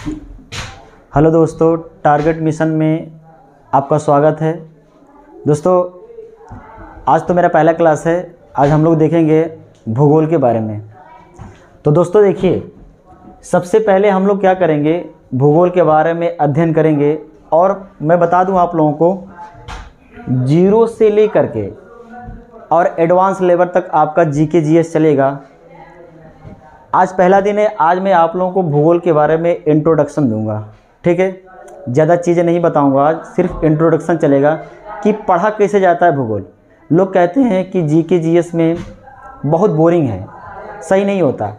Hello दोस्तों, target mission में आपका स्वागत है। दोस्तों, आज तो मेरा पहला क्लास है। आज हम लोग देखेंगे भूगोल के बारे में। तो दोस्तों देखिए, सबसे पहले हम लोग क्या करेंगे, भूगोल के बारे में अध्ययन करेंगे। और मैं बता दूं आप लोगों को, जीरो से लेकर के और एडवांस लेवल तक आपका जीके जीएस चलेगा। आज पहला दिन है। आज मैं आप लोगों को भूगोल के बारे में इंट्रोडक्शन दूंगा, ठीक है। ज़्यादा चीज़ें नहीं बताऊंगा, आज सिर्फ इंट्रोडक्शन चलेगा कि पढ़ा कैसे जाता है भूगोल। लोग कहते हैं कि जीके जीएस में बहुत बोरिंग है, सही नहीं होता।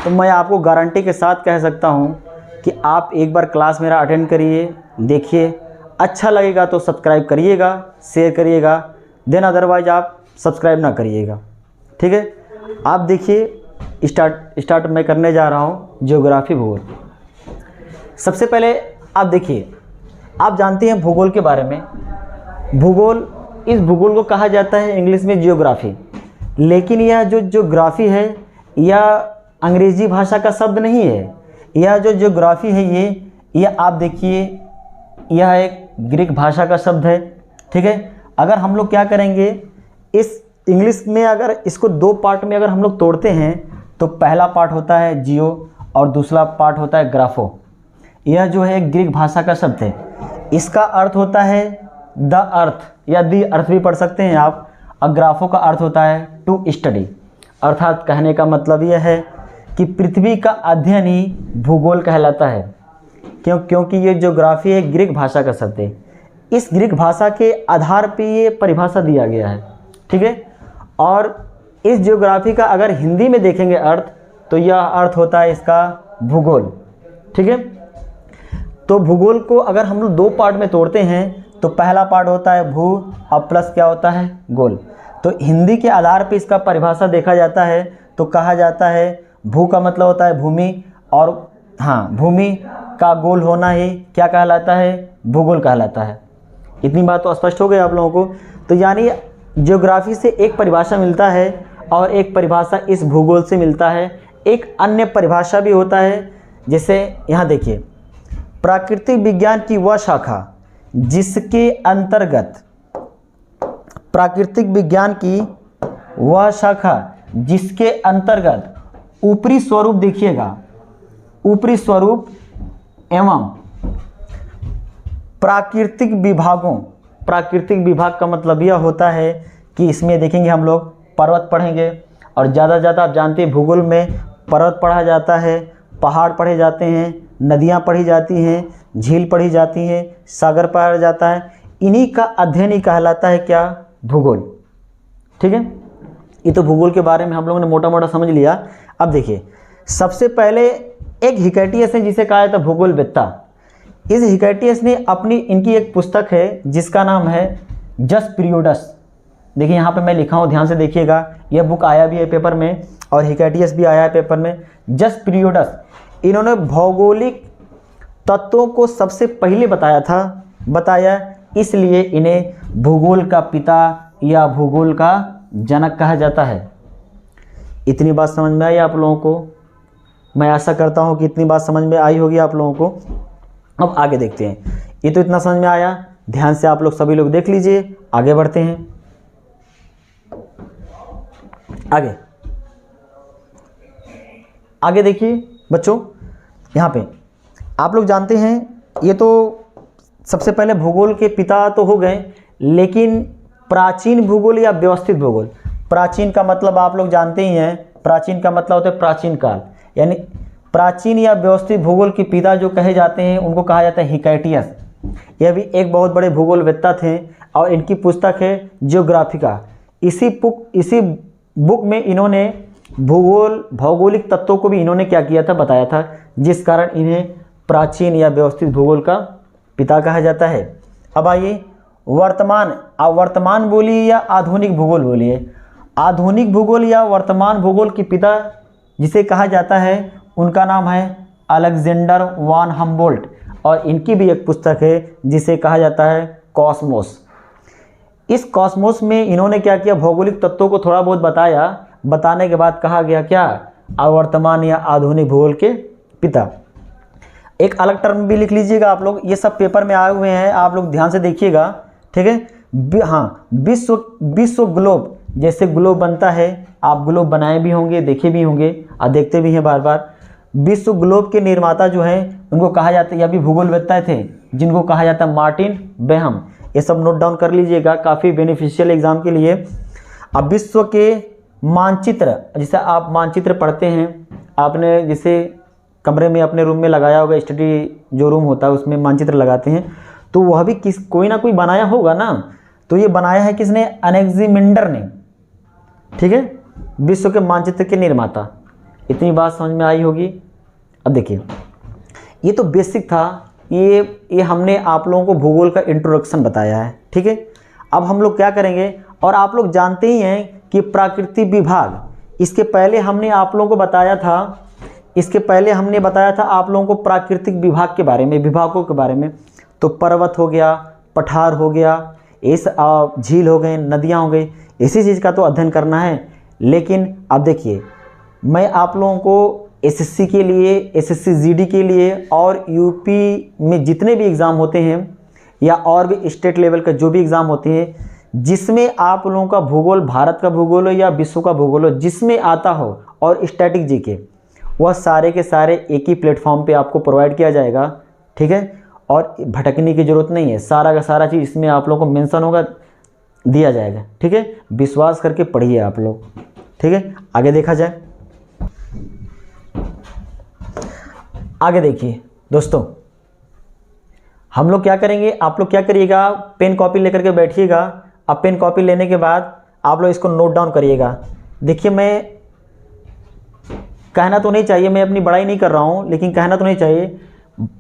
तो मैं आपको गारंटी के साथ कह सकता हूं कि आप एक बार क्लास मेरा अटेंड करिए, देखिए, अच्छा लगेगा तो सब्सक्राइब करिएगा, शेयर करिएगा, देन अदरवाइज आप सब्सक्राइब ना करिएगा, ठीक है। आप देखिए, स्टार्ट मैं करने जा रहा हूं ज्योग्राफी भूगोल। सबसे पहले आप देखिए, आप जानते हैं भूगोल के बारे में। भूगोल, इस भूगोल को कहा जाता है इंग्लिश में जियोग्राफी। लेकिन यह जो ज्योग्राफी है, यह अंग्रेजी भाषा का शब्द नहीं है। यह जो ज्योग्राफी है, यह आप देखिए, यह एक ग्रीक भाषा का शब्द है, ठीक है। अगर हम लोग क्या करेंगे, इस इंग्लिश में अगर इसको दो पार्ट में अगर हम लोग तोड़ते हैं, तो पहला पार्ट होता है जियो और दूसरा पार्ट होता है ग्राफो। यह जो है ग्रीक भाषा का शब्द है। इसका अर्थ होता है द अर्थ, या दी अर्थ भी पढ़ सकते हैं आप। और ग्राफो का अर्थ होता है टू स्टडी। अर्थात कहने का मतलब यह है कि पृथ्वी का अध्ययन ही भूगोल कहलाता है। क्योंकि ये ज्योग्राफी है, ग्रीक भाषा का शब्द है। इस ग्रीक भाषा के आधार पर ये परिभाषा दिया गया है, ठीक है। और इस ज्योग्राफी का अगर हिंदी में देखेंगे अर्थ, तो यह अर्थ होता है इसका भूगोल, ठीक है। तो भूगोल को अगर हम लोग दो पार्ट में तोड़ते हैं, तो पहला पार्ट होता है भू और प्लस क्या होता है, गोल। तो हिंदी के आधार पर इसका परिभाषा देखा जाता है तो कहा जाता है भू का मतलब होता है भूमि, और भूमि का गोल होना ही क्या कहलाता है, भूगोल कहलाता है। इतनी बात तो स्पष्ट हो गई आप लोगों को। तो यानी ज्योग्राफी से एक परिभाषा मिलता है और एक परिभाषा इस भूगोल से मिलता है। एक अन्य परिभाषा भी होता है, जैसे यहाँ देखिए, प्राकृतिक विज्ञान की वह शाखा जिसके अंतर्गत, प्राकृतिक विज्ञान की वह शाखा जिसके अंतर्गत ऊपरी स्वरूप, देखिएगा, ऊपरी स्वरूप एवं प्राकृतिक विभागों, प्राकृतिक विभाग का मतलब यह होता है कि इसमें देखेंगे हम लोग पर्वत पढ़ेंगे। और ज़्यादा आप जानते हैं भूगोल में पर्वत पढ़ा जाता है, पहाड़ पढ़े जाते हैं, नदियाँ पढ़ी जाती हैं, झील पढ़ी जाती हैं, सागर पढ़ा जाता है। इन्हीं का अध्ययन ही कहलाता है क्या, भूगोल, ठीक है। ये तो भूगोल के बारे में हम लोगों ने मोटा मोटा समझ लिया। अब देखिए, सबसे पहले एक हिकैटियस है जिसे कहा जाता है भूगोलवेत्ता। इस हिकैटियस ने इनकी एक पुस्तक है जिसका नाम है जस पीरियोडस। देखिए यहाँ पे मैं लिखा हूँ, ध्यान से देखिएगा। यह बुक आया भी है पेपर में और हिकैटियस भी आया है पेपर में। जस पीरियोडस, इन्होंने भौगोलिक तत्वों को सबसे पहले बताया, इसलिए इन्हें भूगोल का पिता या भूगोल का जनक कहा जाता है। इतनी बात समझ में आई आप लोगों को? मैं आशा करता हूँ कि इतनी बात समझ में आई होगी आप लोगों को। अब आगे देखते हैं। ये तो इतना समझ में आया, ध्यान से आप लोग सभी लोग देख लीजिए। आगे बढ़ते हैं। आगे देखिए बच्चों, यहाँ पे आप लोग जानते हैं, ये तो सबसे पहले भूगोल के पिता तो हो गए, लेकिन प्राचीन भूगोल या व्यवस्थित भूगोल, प्राचीन का मतलब आप लोग जानते ही हैं, प्राचीन का मतलब होता है प्राचीन काल। यानी प्राचीन या व्यवस्थित भूगोल के पिता जो कहे जाते हैं, उनको कहा जाता है हिकैटियस। यह भी एक बहुत बड़े भूगोलवेत्ता थे और इनकी पुस्तक है ज्योग्राफिका। इसी बुक में इन्होंने भौगोलिक तत्वों को भी इन्होंने क्या किया था, बताया था, जिस कारण इन्हें प्राचीन या व्यवस्थित भूगोल का पिता कहा जाता है। अब आइए वर्तमान बोलिए या आधुनिक भूगोल बोलिए। आधुनिक भूगोल या वर्तमान भूगोल के पिता जिसे कहा जाता है, उनका नाम है अलेक्जेंडर वान हम्बोल्ट। और इनकी भी एक पुस्तक है जिसे कहा जाता है कॉस्मोस। इस कॉस्मोस में इन्होंने क्या किया, भौगोलिक तत्वों को थोड़ा बहुत बताया। बताने के बाद कहा गया क्या, अवर्तमान या आधुनिक भूगोल के पिता। एक अलग टर्म भी लिख लीजिएगा आप लोग, ये सब पेपर में आए हुए हैं, आप लोग ध्यान से देखिएगा, ठीक है। हाँ, विश्व ग्लोब, जैसे ग्लोब बनता है, आप ग्लोब बनाए भी होंगे, देखे भी होंगे और देखते भी हैं बार बार। विश्व ग्लोब के निर्माता जो हैं उनको कहा जाता है, या भी भूगोलवेत्ता थे जिनको कहा जाता है मार्टिन बेहम। ये सब नोट डाउन कर लीजिएगा, काफ़ी बेनिफिशियल एग्जाम के लिए। अब विश्व के मानचित्र, जैसे आप मानचित्र पढ़ते हैं, आपने जैसे कमरे में अपने रूम में लगाया होगा, स्टडी जो रूम होता है उसमें मानचित्र लगाते हैं, तो वह भी कोई ना कोई बनाया होगा ना। तो ये बनाया है किसने? अनेक्सिमिंडर ने, ठीक है, विश्व के मानचित्र के निर्माता। इतनी बात समझ में आई होगी। अब देखिए, ये तो बेसिक था, ये हमने आप लोगों को भूगोल का इंट्रोडक्शन बताया है, ठीक है। अब हम लोग क्या करेंगे, और आप लोग जानते ही हैं कि प्राकृतिक विभाग, इसके पहले हमने आप लोगों को बताया था, आप लोगों को प्राकृतिक विभाग के बारे में, विभागों के बारे में। तो पर्वत हो गया, पठार हो गया, इस झील हो गए, नदियाँ हो गई, इसी चीज़ का तो अध्ययन करना है। लेकिन अब देखिए, मैं आप लोगों को एसएससी के लिए, एसएससी जीडी के लिए और यूपी में जितने भी एग्ज़ाम होते हैं, या और भी स्टेट लेवल का जो भी एग्ज़ाम होते हैं, जिसमें आप लोगों का भूगोल, भारत का भूगोल हो या विश्व का भूगोल हो, जिसमें आता हो, और स्टैटिक जीके, वह सारे के सारे एक ही प्लेटफॉर्म पे आपको प्रोवाइड किया जाएगा, ठीक है। और भटकने की ज़रूरत नहीं है, सारा का सारा चीज़ इसमें आप लोगों को मेंशन होगा, दिया जाएगा, ठीक है। विश्वास करके पढ़िए आप लोग, ठीक है। आगे देखा जाए, आगे देखिए दोस्तों, हम लोग क्या करेंगे, आप लोग क्या करिएगा, पेन कॉपी लेकर के बैठिएगा। अब पेन कॉपी लेने के बाद आप लोग इसको नोट डाउन करिएगा। देखिए, मैं कहना तो नहीं चाहिए, मैं अपनी बड़ाई नहीं कर रहा हूँ, लेकिन कहना तो नहीं चाहिए,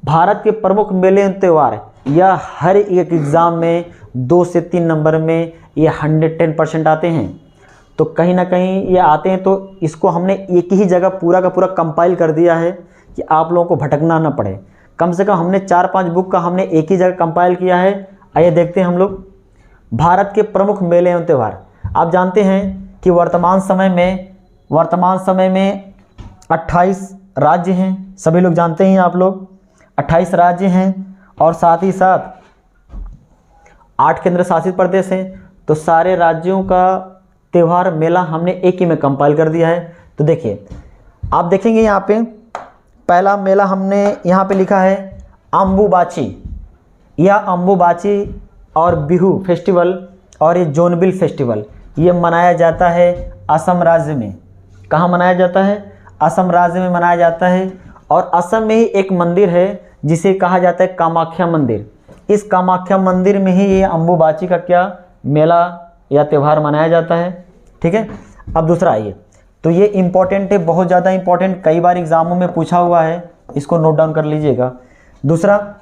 भारत के प्रमुख मेले त्यौहार या हर एक एग्ज़ाम में 2 से 3 नंबर में ये 110% आते हैं। तो कहीं ना कहीं ये आते हैं, तो इसको हमने एक ही जगह पूरा का पूरा कंपाइल कर दिया है कि आप लोगों को भटकना ना पड़े। कम से कम हमने 4-5 बुक का हमने एक ही जगह कंपाइल किया है। आइए देखते हैं हम लोग, भारत के प्रमुख मेले एवं त्यौहार। आप जानते हैं कि वर्तमान समय में 28 राज्य हैं, सभी लोग जानते हैं, आप लोग 28 राज्य हैं, और साथ ही साथ 8 केंद्र शासित प्रदेश हैं। तो सारे राज्यों का त्यौहार मेला हमने एक ही में कंपाइल कर दिया है। तो देखिए, आप देखेंगे यहाँ पे पहला मेला हमने यहाँ पे लिखा है अम्बुबाची। यह अम्बुबाची और बिहू फेस्टिवल और ये जोनबिल फेस्टिवल ये मनाया जाता है असम राज्य में। कहाँ मनाया जाता है? असम राज्य में मनाया जाता है। और असम में ही एक मंदिर है जिसे कहा जाता है कामाख्या मंदिर। इस कामाख्या मंदिर में ही ये अम्बुबाची का क्या मेला या त्यौहार मनाया जाता है। ठीक है। अब दूसरा आइए, तो ये इम्पॉर्टेंट है, बहुत ज़्यादा इम्पॉर्टेंट, कई बार एग्जामों में पूछा हुआ है, इसको नोट डाउन कर लीजिएगा। दूसरा,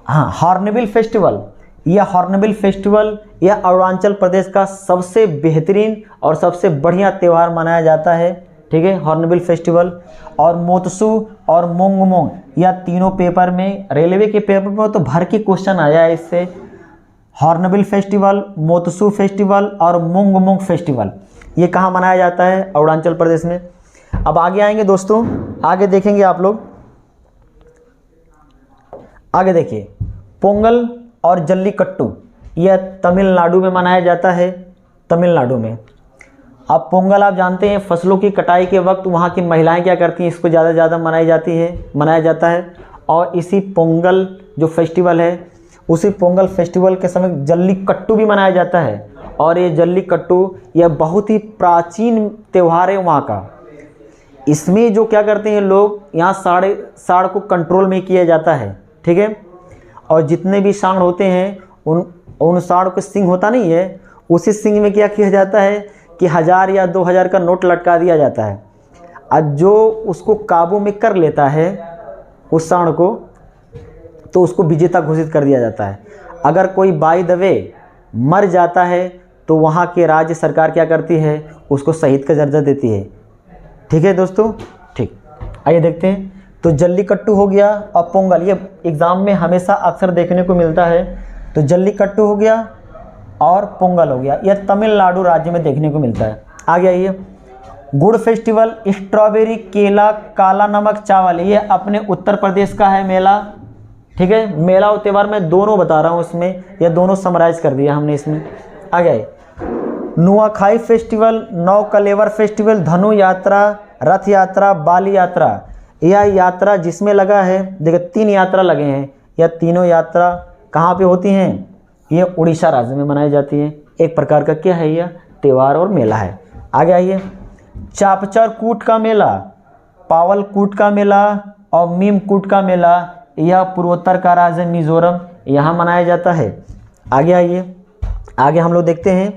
हाँ, हॉर्नबिल फेस्टिवल। यह हॉर्नबिल फेस्टिवल यह अरुणाचल प्रदेश का सबसे बेहतरीन और सबसे बढ़िया त्यौहार मनाया जाता है। ठीक है, हॉर्नबिल फेस्टिवल। और मोत्सू और मोंगमोंग, यह तीनों पेपर में, रेलवे के पेपर में तो भर के क्वेश्चन आया है इससे। हॉर्नबिल फेस्टिवल, मोत्सू फेस्टिवल और मोंगमोंग फेस्टिवल ये कहाँ मनाया जाता है? अरुणाचल प्रदेश में। अब आगे आएंगे दोस्तों, आगे देखेंगे आप लोग, आगे देखिए, पोंगल और जल्लीकट्टू यह तमिलनाडु में मनाया जाता है, तमिलनाडु में। अब पोंगल आप जानते हैं फसलों की कटाई के वक्त वहाँ की महिलाएं क्या करती हैं, इसको ज़्यादा मनाया जाता है। और इसी पोंगल जो फेस्टिवल है, उसी पोंगल फेस्टिवल के समय जल्लीकट्टू भी मनाया जाता है। और ये जल्लीकट्टू यह बहुत ही प्राचीन त्यौहार है वहाँ का। इसमें जो क्या करते हैं लोग, यहाँ साड़ को कंट्रोल में किया जाता है। ठीक है। और जितने भी सांड होते हैं उन सांड को सिंग होता नहीं है, उसी सिंग में क्या किया जाता है कि 1000 या 2000 का नोट लटका दिया जाता है। और जो उसको काबू में कर लेता है उस सांड को, तो उसको विजेता घोषित कर दिया जाता है। अगर कोई बाय द वे मर जाता है तो वहाँ के राज्य सरकार क्या करती है, उसको शहीद का दर्जा देती है। ठीक है दोस्तों, ठीक। आइए देखते हैं, तो जल्लीकट्टू हो गया और पोंगल, ये एग्ज़ाम में हमेशा अक्सर देखने को मिलता है। तो जल्लीकट्टू हो गया और पोंगल हो गया, यह तमिलनाडु राज्य में देखने को मिलता है। आगे आइए, गुड़ फेस्टिवल, स्ट्रॉबेरी, केला, काला नमक, चावल, ये अपने उत्तर प्रदेश का है मेला। ठीक है, मेला और त्यौहार मैं दोनों बता रहा हूँ इसमें, ये दोनों समराइज कर दिया हमने इसमें। आ गए नुआखाई फेस्टिवल, नौ कलेवर फेस्टिवल, धनु यात्रा, रथ यात्रा, बाली यात्रा। यह यात्रा जिसमें लगा है, देखो 3 यात्रा लगे हैं, यह तीनों यात्रा कहाँ पे होती हैं? ये उड़ीसा राज्य में मनाई जाती है। एक प्रकार का क्या है, यह त्यौहार और मेला है। आगे आइए, चापचर कूट का मेला, पावल कूट का मेला और मीम कूट का मेला, यह पूर्वोत्तर का राज्य मिजोरम, यहाँ मनाया जाता है। आगे आइए, आगे हम लोग देखते हैं।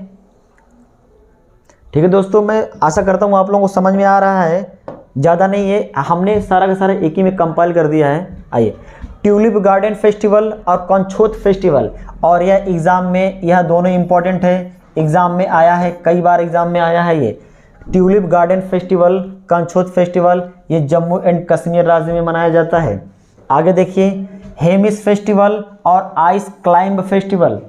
ठीक है दोस्तों, मैं आशा करता हूँ आप लोगों को समझ में आ रहा है, ज़्यादा नहीं है, हमने सारा का सारा एक ही में कंपाइल कर दिया है। आइए, ट्यूलिप गार्डन फेस्टिवल और कंछोत फेस्टिवल, और यह एग्ज़ाम में, यह दोनों इंपॉर्टेंट है, एग्ज़ाम में आया है, कई बार एग्ज़ाम में आया है। ये ट्यूलिप गार्डन फेस्टिवल, कंछोत फेस्टिवल, ये जम्मू एंड कश्मीर राज्य में मनाया जाता है। आगे देखिए, हेमिस फेस्टिवल और ice climb festival,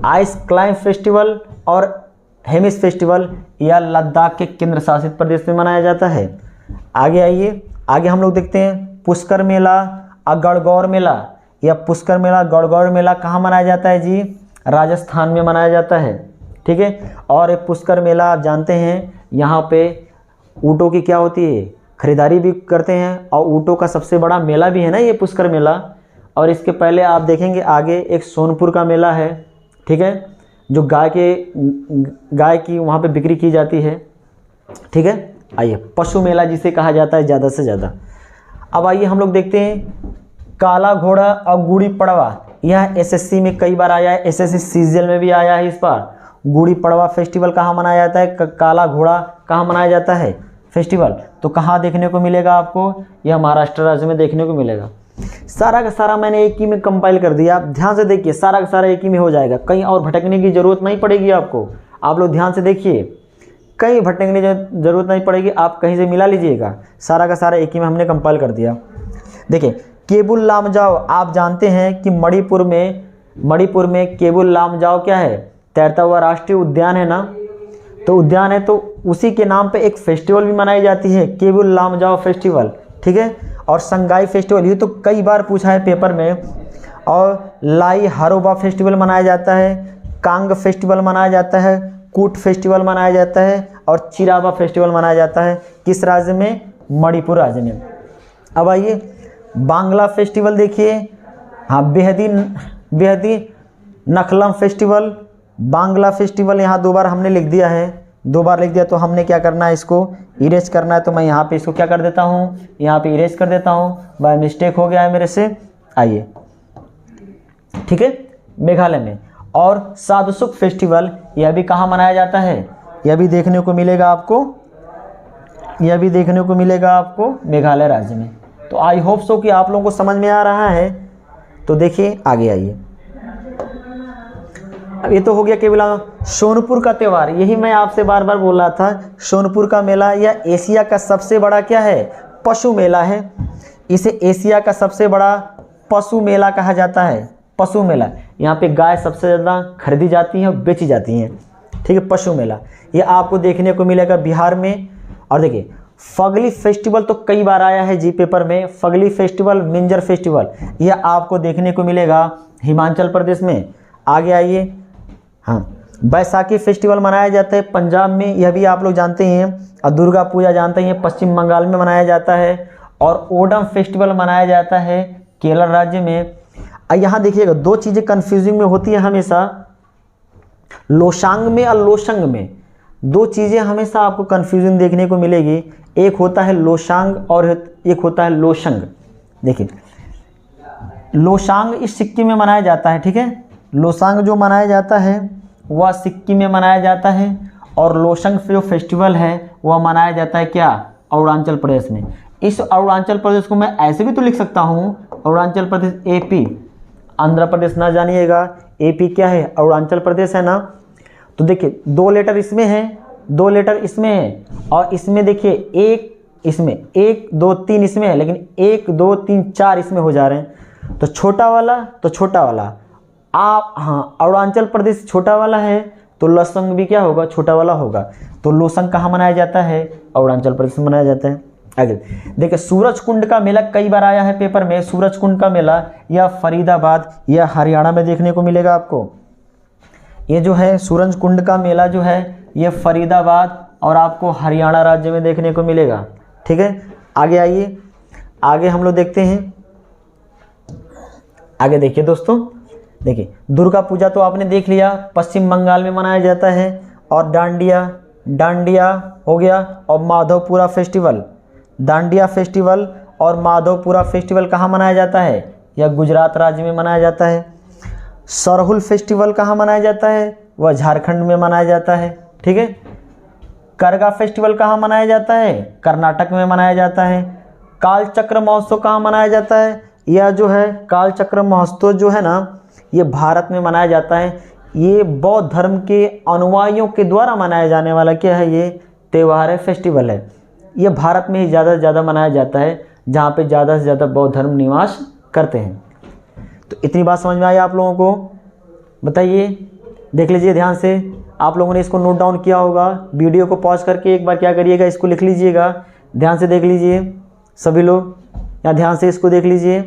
ice climb festival और हेमिस फेस्टिवल, यह लद्दाख के केंद्र शासित प्रदेश में मनाया जाता है। आगे आइए, आगे हम लोग देखते हैं पुष्कर मेला और गणगौर मेला। यह पुष्कर मेला, गणगौर मेला कहाँ मनाया जाता है जी? राजस्थान में मनाया जाता है। ठीक है, और एक पुष्कर मेला आप जानते हैं, यहाँ पे ऊँटों की क्या होती है, खरीदारी भी करते हैं, और ऊँटों का सबसे बड़ा मेला भी है ना ये पुष्कर मेला। और इसके पहले आप देखेंगे आगे एक सोनपुर का मेला है। ठीक है, जो गाय की वहाँ पे बिक्री की जाती है। ठीक है, आइए, पशु मेला जिसे कहा जाता है ज़्यादा से ज़्यादा। अब आइए हम लोग देखते हैं काला घोड़ा और गुड़ी पड़वा, यह एसएससी में कई बार आया है, एसएससी सीजीएल में भी आया है इस बार। गुड़ी पड़वा फेस्टिवल कहाँ मनाया जाता है? काला घोड़ा कहाँ मनाया जाता है फेस्टिवल? तो कहाँ देखने को मिलेगा आपको? यह महाराष्ट्र राज्य में देखने को मिलेगा। सारा का सारा मैंने एक ही में कंपाइल कर दिया, आप ध्यान से देखिए, सारा का सारा एक ही में हो जाएगा, कहीं और भटकने की ज़रूरत नहीं पड़ेगी आपको। आप लोग ध्यान से देखिए, कहीं भटकने की ज़रूरत नहीं पड़ेगी, आप कहीं से मिला लीजिएगा, सारा का सारा एक ही में हमने कंपाइल कर दिया। देखिए, केबुल लामजाओ, आप जानते हैं कि मणिपुर में केबुल लामजाओ क्या है? तैरता हुआ राष्ट्रीय उद्यान है ना, तो उद्यान है, तो उसी के नाम पे एक फेस्टिवल भी मनाई जाती है, केबुल लामजाओ फेस्टिवल। ठीक है, और संगाई फेस्टिवल, ये तो कई बार पूछा है पेपर में। और लाई हरोबा फेस्टिवल मनाया जाता है, कांग फेस्टिवल मनाया जाता है, कूट फेस्टिवल मनाया जाता है, और चिराबा फेस्टिवल मनाया जाता है। किस राज्य में? मणिपुर राज्य में। अब आइए, बांग्ला फेस्टिवल देखिए, हाँ, बेहदी नखलम फेस्टिवल, बांग्ला फेस्टिवल, यहाँ 2 बार हमने लिख दिया है, 2 बार लिख दिया, तो हमने क्या करना है, इसको इरेज करना है। तो मैं यहाँ पे इसको क्या कर देता हूँ, यहाँ पे इरेज कर देता हूँ, बाय मिस्टेक हो गया है मेरे से। आइए, ठीक है, मेघालय में। और साधुसुख फेस्टिवल, यह भी कहाँ मनाया जाता है? यह भी देखने को मिलेगा आपको, यह भी देखने को मिलेगा आपको मेघालय राज्य में। तो आई होप सो कि आप लोगों को समझ में आ रहा है। तो देखिए, आगे आइए। अब ये तो हो गया केवल सोनपुर का त्यौहार, यही मैं आपसे बार बार बोल रहा था। सोनपुर का मेला यह एशिया का सबसे बड़ा क्या है? पशु मेला है। इसे एशिया का सबसे बड़ा पशु मेला कहा जाता है। पशु मेला, यहाँ पे गाय सबसे ज़्यादा खरीदी जाती हैं और बेची जाती हैं। ठीक है, पशु मेला ये आपको देखने को मिलेगा बिहार में। और देखिए, फगली फेस्टिवल तो कई बार आया है जी पेपर में, फगली फेस्टिवल, मिंजर फेस्टिवल, यह आपको देखने को मिलेगा हिमाचल प्रदेश में। आगे आइए, हाँ, बैसाखी फेस्टिवल मनाया जाता है पंजाब में, यह भी आप लोग जानते हैं। और दुर्गा पूजा जानते हैं, पश्चिम बंगाल में मनाया जाता है। और ओणम फेस्टिवल मनाया जाता है केरल राज्य में। यहाँ देखिएगा, 2 चीज़ें कन्फ्यूजिंग में होती है हमेशा, लोशांग में और लोशंग में 2 चीज़ें हमेशा आपको कन्फ्यूजन देखने को मिलेगी। एक होता है लोशांग और एक होता है लोशंग। देखिए, लोशांग इस सिक्किम में मनाया जाता है। ठीक है, लोशांग जो मनाया जाता है वह सिक्किम में मनाया जाता है। और लोशंग जो फेस्टिवल है वह मनाया जाता है क्या? अरुणाचल प्रदेश में। इस अरुणाचल प्रदेश को मैं ऐसे भी तो लिख सकता हूँ, अरुणाचल प्रदेश एपी, आंध्र प्रदेश ना जानिएगा, एपी क्या है? अरुणाचल प्रदेश है ना। तो देखिए, 2 लेटर इसमें है, 2 लेटर इसमें है, और इसमें देखिए इसमें 1 2 3 इसमें है, लेकिन 1 2 3 4 इसमें हो जा रहे हैं। तो छोटा वाला, आप, हाँ, अरुणाचल प्रदेश छोटा वाला है, तो लसंग भी क्या होगा, छोटा वाला होगा। तो लोसंग कहाँ मनाया जाता है, अरुणाचल प्रदेश में मनाया जाता है। आगे देखिए, सूरज कुंड का मेला कई बार आया है पेपर में। सूरज कुंड का मेला या फरीदाबाद या हरियाणा में देखने को मिलेगा आपको। ये जो है सूरज कुंड का मेला जो है ये फरीदाबाद और आपको हरियाणा राज्य में देखने को मिलेगा। ठीक है, आगे आइए, आगे हम लोग देखते हैं। आगे देखिए दोस्तों, देखिए दुर्गा पूजा तो आपने देख लिया, पश्चिम बंगाल में मनाया जाता है। और डांडिया हो गया, और माधवपुरा फेस्टिवल, डांडिया फेस्टिवल और माधवपुरा फेस्टिवल कहाँ मनाया जाता है, यह गुजरात राज्य में मनाया जाता है। सरहुल फेस्टिवल कहाँ मनाया जाता है, वह झारखंड में मनाया जाता है। ठीक है, करगा फेस्टिवल कहाँ मनाया जाता है, कर्नाटक में मनाया जाता है। कालचक्र महोत्सव कहाँ मनाया जाता है, यह जो है कालचक्र महोत्सव जो है ना, ये भारत में मनाया जाता है। ये बौद्ध धर्म के अनुयायियों के द्वारा मनाया जाने वाला क्या है, ये त्यौहार है, फेस्टिवल है। ये भारत में ही ज़्यादा से ज़्यादा मनाया जाता है, जहाँ पे ज़्यादा से ज़्यादा बौद्ध धर्म निवास करते हैं। तो इतनी बात समझ में आई आप लोगों को, बताइए, देख लीजिए ध्यान से। आप लोगों ने इसको नोट डाउन किया होगा, वीडियो को पॉज करके एक बार क्या करिएगा, इसको लिख लीजिएगा, ध्यान से देख लीजिए सभी लोग, यहाँ ध्यान से इसको देख लीजिए।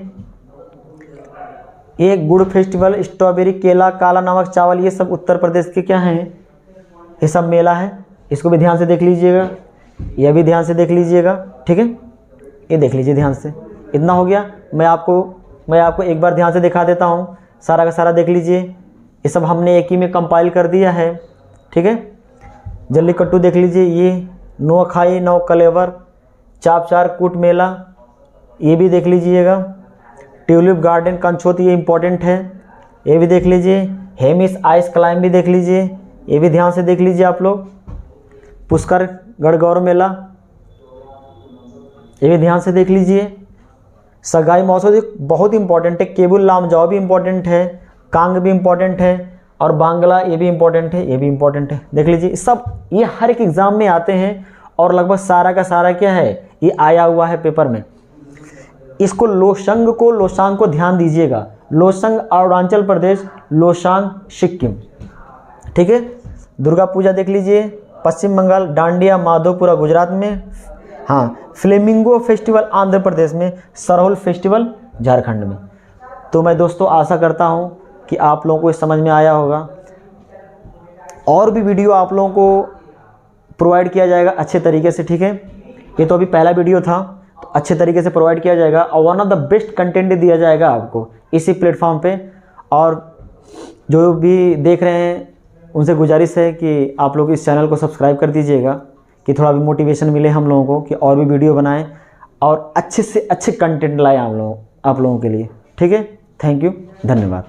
एक गुड़ फेस्टिवल, स्ट्रॉबेरी, केला, काला नमक, चावल, ये सब उत्तर प्रदेश के क्या हैं, ये सब मेला है। इसको भी ध्यान से देख लीजिएगा, यह भी ध्यान से देख लीजिएगा। ठीक है, ये देख लीजिए ध्यान से। इतना हो गया। मैं आपको एक बार ध्यान से दिखा देता हूँ, सारा का सारा देख लीजिए। ये सब हमने एक ही में कंपाइल कर दिया है। ठीक है, जल्लीकट्टू देख लीजिए, ये नौखाई, नौ कलेवर, चापचार, कूट मेला, ये भी देख लीजिएगा। ट्यूलिप गार्डन, कंचोती, ये इंपॉर्टेंट है, ये भी देख लीजिए। हेमिस आइस क्लाइम भी देख लीजिए, ये भी ध्यान से देख लीजिए आप लोग। पुष्कर गढ़गौर मेला, ये भी ध्यान से देख लीजिए। सगाई महोत्सव बहुत इंपॉर्टेंट है। केबुल लामजाओ भी इंपॉर्टेंट है, कांग भी इंपॉर्टेंट है, और बांग्ला ये भी इंपॉर्टेंट है, ये भी इंपॉर्टेंट है। देख लीजिए, सब ये हर एक एग्ज़ाम में आते हैं, और लगभग सारा का सारा क्या है, ये आया हुआ है पेपर में। इसको लोसांग को ध्यान दीजिएगा। लोसांग अरुणाचल प्रदेश, लोसांग सिक्किम। ठीक है, दुर्गा पूजा देख लीजिए, पश्चिम बंगाल, डांडिया माधवपुरा गुजरात में, हाँ, फ्लेमिंगो फेस्टिवल आंध्र प्रदेश में, सरहुल फेस्टिवल झारखंड में। तो मैं दोस्तों आशा करता हूँ कि आप लोगों को इस समझ में आया होगा। और भी वीडियो आप लोगों को प्रोवाइड किया जाएगा अच्छे तरीके से। ठीक है, ये तो अभी पहला वीडियो था, तो अच्छे तरीके से प्रोवाइड किया जाएगा, और one of the best content दिया जाएगा आपको इसी प्लेटफॉर्म पे। और जो भी देख रहे हैं उनसे गुजारिश है कि आप लोग इस चैनल को सब्सक्राइब कर दीजिएगा, कि थोड़ा भी मोटिवेशन मिले हम लोगों को कि और भी वीडियो बनाएं और अच्छे से अच्छे कंटेंट लाएं आप लोगों के लिए। ठीक है, थैंक यू, धन्यवाद।